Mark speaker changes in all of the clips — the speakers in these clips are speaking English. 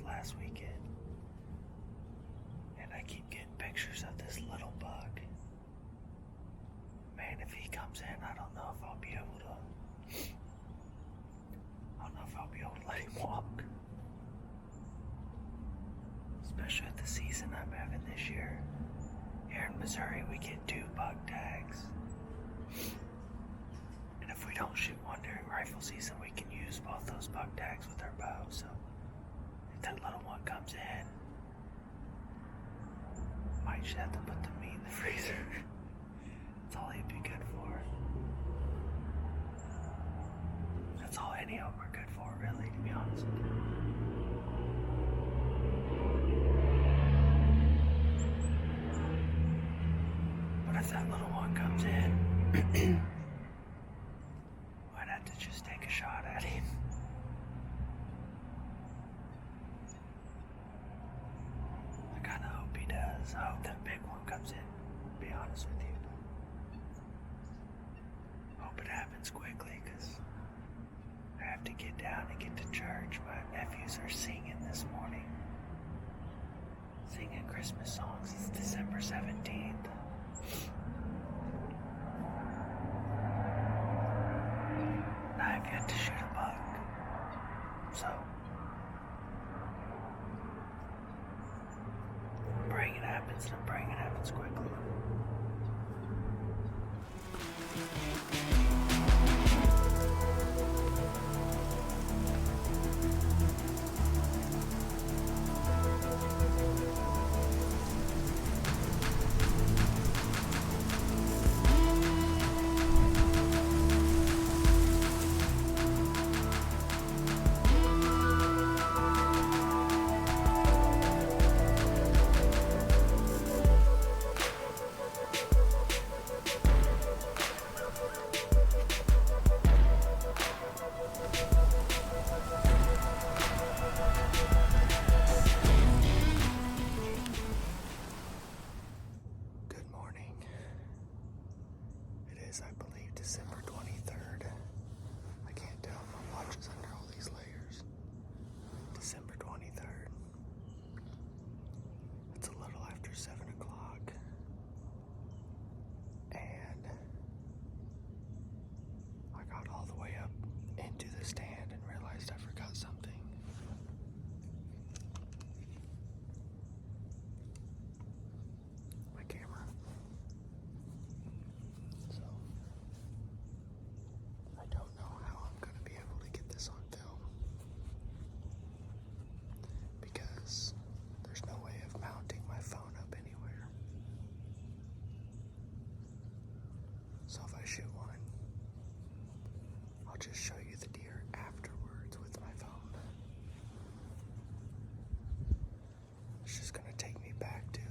Speaker 1: last weekend. And I keep getting pictures of this little bug. Man, if he comes in, I don't know if I'll be able to let him walk. Especially with the season I'm having this year. Here in Missouri, we get 2 bug tags. And if we don't shoot one during rifle season, we can use both those bug tags with our bow. So if that little one comes in, might just have to put the meat in the freezer. That's all he'd be good for. That's all any of them are good for, really, to be honest with you. But if that little one comes in, might have to just take a shot at him. I kind of hope he does. I hope that big one comes in, to be honest with you. Hope it happens quickly, because I have to get down and get to church. My nephews are singing this morning. Singing Christmas songs. It's December 17th. And I have yet to shoot a bug. So, I'm praying it happens, and I'm praying it happens quickly. I believe December 23rd. I can't tell, my watch is under all these layers. December 23rd. It's a little after 7 o'clock. And I got all the way up into the stand and realized I forgot something. My camera. So if I shoot one, I'll just show you the deer afterwards with my phone. It's just gonna take me back to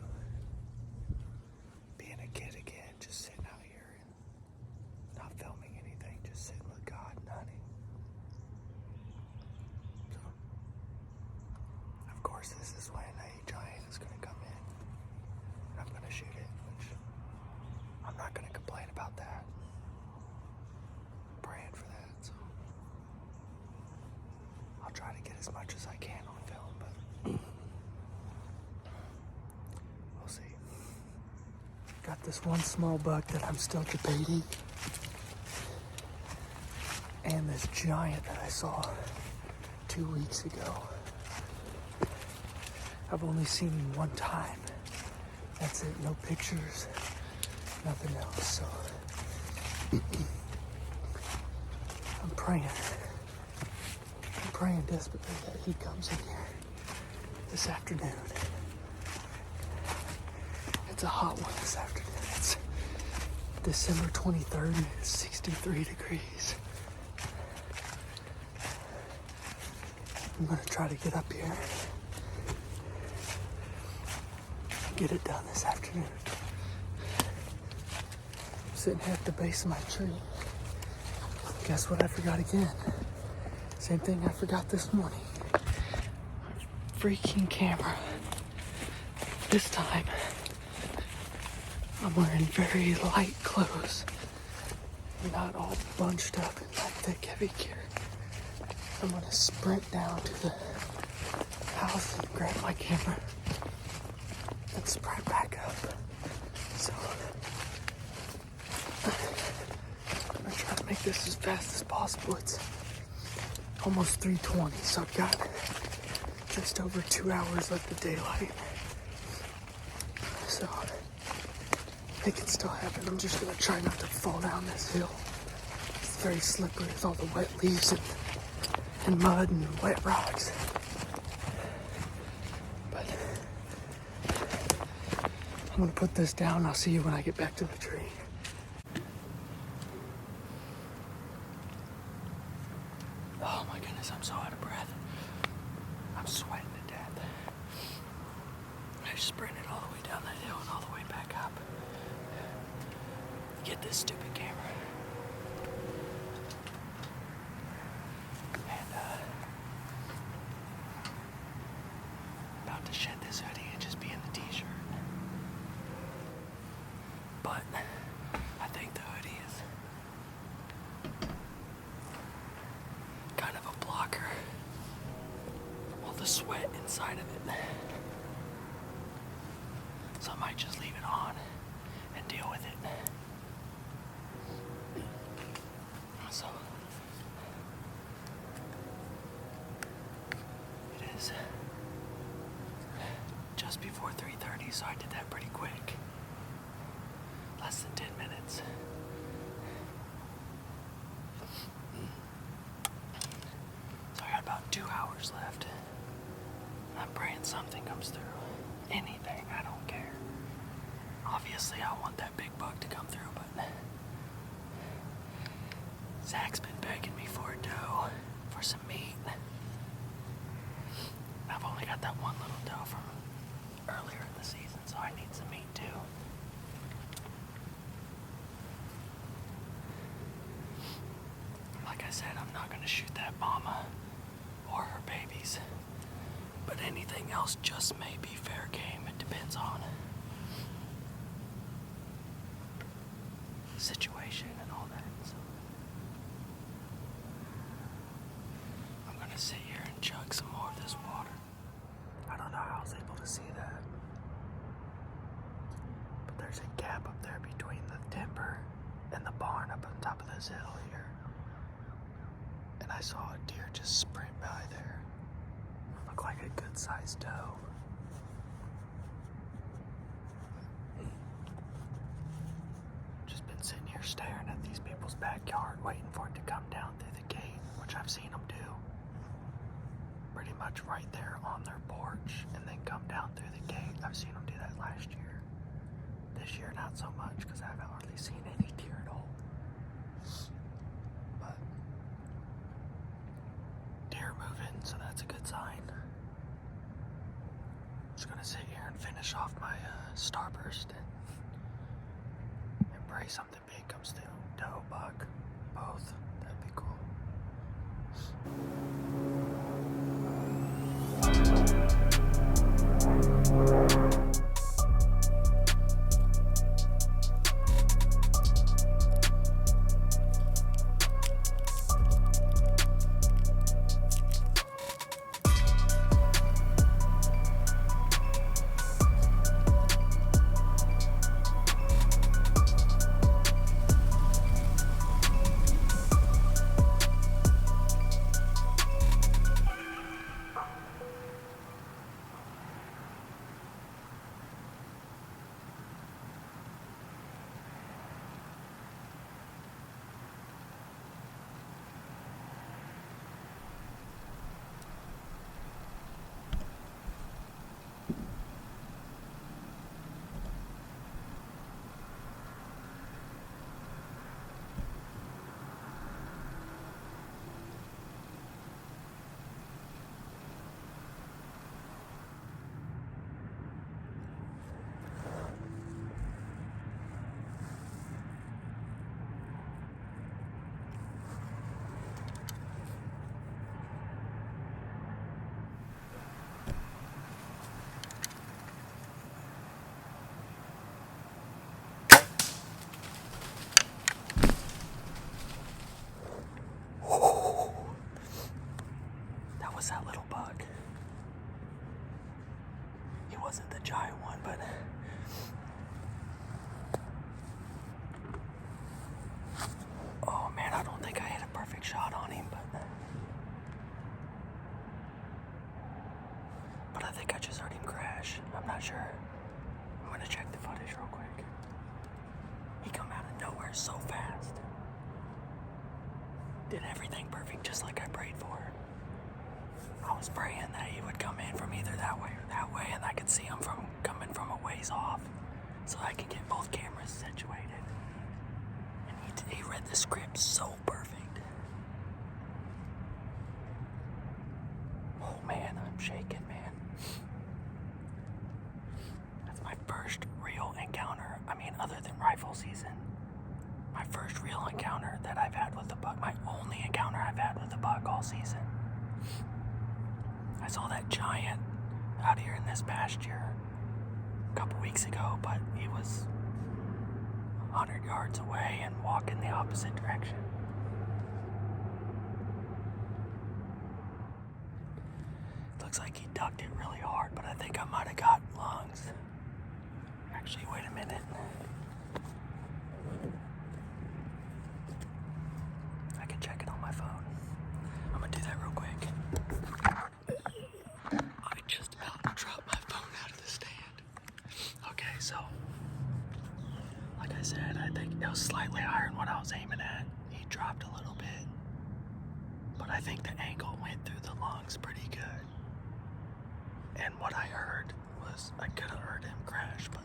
Speaker 1: being a kid again, just sitting out here and not filming anything, just sitting with God and hunting. So, of course, this is when a giant is gonna come in and I'm gonna shoot it, which I'm not gonna complain about that. I'm praying for that, so I'll try to get as much as I can on film, but we'll see. Got this one small buck that I'm still debating, and this giant that I saw 2 weeks ago. I've only seen him one time. That's it, no pictures. Nothing else, so I'm praying desperately that he comes in here this afternoon. It's a hot one this afternoon. It's December 23rd and it's 63 degrees. I'm gonna try to get up here and get it done this afternoon. Sitting here at the base of my tree. Guess what I forgot again? Same thing I forgot this morning. My freaking camera. This time, I'm wearing very light clothes. Not all bunched up in like thick, heavy gear. I'm gonna sprint down to the house and grab my camera and sprint back up. So I'm gonna try to make this as fast as possible. It's almost 3:20, so I've got just over 2 hours left of daylight. So it can still happen. I'm just gonna try not to fall down this hill. It's very slippery with all the wet leaves and mud and wet rocks. But I'm gonna put this down. I'll see you when I get back to the tree. Oh my goodness, I'm so out of breath. I'm sweating to death. I sprinted all the way down that hill and all the way back up. Get this stupid camera. And about to shed this hoodie and just be in the t-shirt. But I think the hoodie is kind of a blocker from all the sweat inside of it. So I might just leave it on and deal with it. So it is just before 3:30, so I did that pretty quick. Less than 10 minutes. So I got about 2 hours left. I'm praying something comes through. Anything, I don't care. Obviously, I want that big buck to come through, but Zach's been begging me for a doe, for some meat. I've only got that one little doe from earlier in the season, so I need some meat too. Like I said, I'm not going to shoot that mama or her babies, but anything else just may be fair game. It depends on situation and all that. So I'm going to sit here and chug some more of this water. I don't know how I was able to see that, but there's a gap up there between the timber and the barn up on top of this hill here. And I saw a deer just sprint by there. Looked like a good-sized doe. Just been sitting here staring at these people's backyard, waiting for it to come down through the gate, which I've seen them do. Pretty much right there on their porch, and then come down through the gate. I've seen them do that last year. This year, not so much, because I haven't hardly seen any deer at all. But deer moving, so that's a good sign. Just gonna sit here and finish off my starburst and pray something big comes through. Doe, buck, both. That'd be cool. That was that little bug. wasn't the giant one, but oh man, I don't think I hit a perfect shot on him, but I think I just heard him crash. I'm not sure. I'm gonna check the footage real quick. He come out of nowhere so fast. Did everything perfect, just like I prayed for. I was praying that he would come in from either that way or that way, and I could see him from coming from a ways off, so I could get both cameras situated. And he read the script so perfect. Oh man, I'm shaking, man. That's my first real encounter. I mean, other than rifle season, my first real encounter that I've had with a buck. My only encounter I've had with a buck all season. I saw that giant out here in this pasture a couple weeks ago, but he was 100 yards away and walking the opposite direction. Looks like he ducked it really hard, but I think I might have got lungs. Actually, wait a minute. I can check it on my phone. I'm gonna do that real quick. I just about dropped my phone out of the stand. Okay, so like I said, I think it was slightly higher than what I was aiming at. He dropped a little bit, but I think the angle went through the lungs pretty good. And what I heard was, I could have heard him crash, but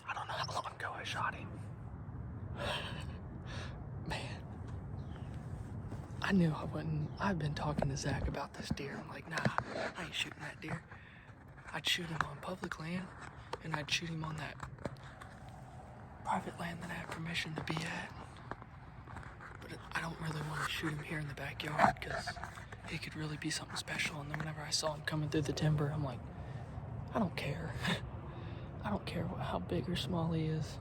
Speaker 1: I don't know how long ago I shot him. Man, I knew I wouldn't. I've been talking to Zach about this deer. I'm like, nah, I ain't shooting that deer. I'd shoot him on public land, and I'd shoot him on that private land that I have permission to be at. But I don't really want to shoot him here in the backyard, because it could really be something special. And then whenever I saw him coming through the timber, I'm like, I don't care. I don't care how big or small he is.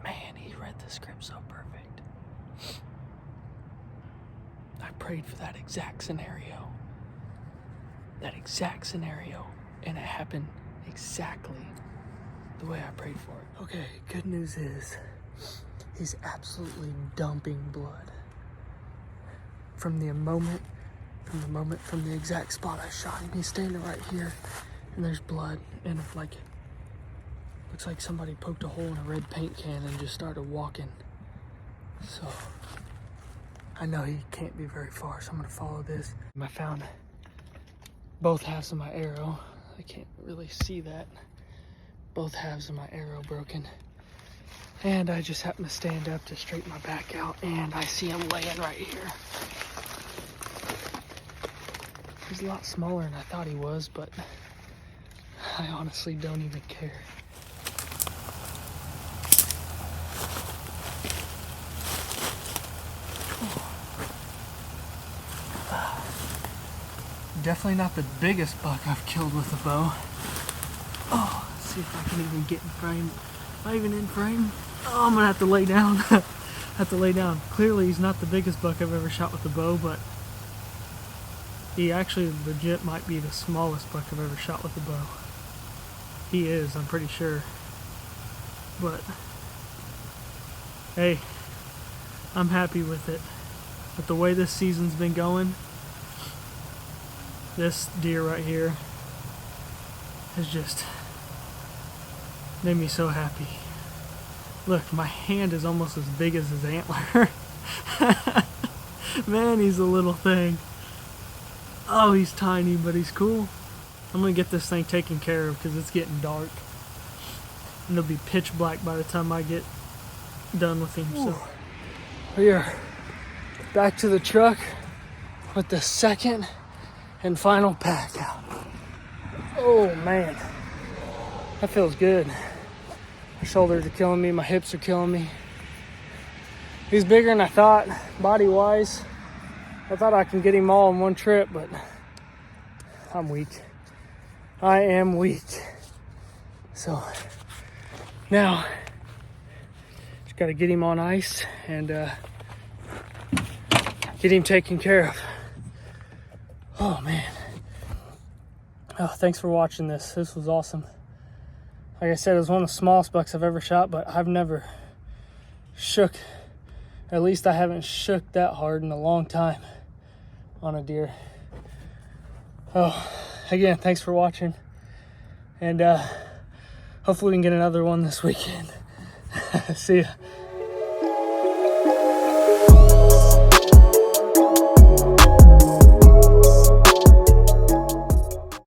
Speaker 1: Man, he read the script so perfect. I prayed for that exact scenario. That exact scenario. And it happened exactly the way I prayed for it. Okay, good news is he's absolutely dumping blood. From the exact spot I shot him, he's standing right here, and there's blood, and looks like somebody poked a hole in a red paint can and just started walking. So I know he can't be very far, so I'm gonna follow this. I found both halves of my arrow. I can't really see that. Both halves of my arrow broken. And I just happen to stand up to straighten my back out, and I see him laying right here. He's a lot smaller than I thought he was, but I honestly don't even care. Definitely not the biggest buck I've killed with a bow. Oh, let's see if I can even get in frame. Am I even in frame? Oh, I'm gonna have to lay down. Clearly he's not the biggest buck I've ever shot with a bow, but he actually legit might be the smallest buck I've ever shot with a bow. He is, I'm pretty sure. But hey, I'm happy with it. With the way this season's been going, this deer right here has just made me so happy. Look, my hand is almost as big as his antler. Man, he's a little thing. Oh, he's tiny, but he's cool. I'm gonna get this thing taken care of because it's getting dark. And it'll be pitch black by the time I get done with him. So we are back to the truck with the second and final pack out. Oh man, that feels good. My shoulders are killing me, my hips are killing me. He's bigger than I thought, body wise. I thought I can get him all in one trip, but I'm weak. I am weak. So now, just gotta get him on ice and get him taken care of. Oh man,
Speaker 2: Oh, thanks for watching this. This was awesome. Like I said, it was one of the smallest bucks I've ever shot, but I've never shook, at least I haven't shook that hard in a long time on a deer. Oh, again, thanks for watching. And hopefully we can get another one this weekend. See ya.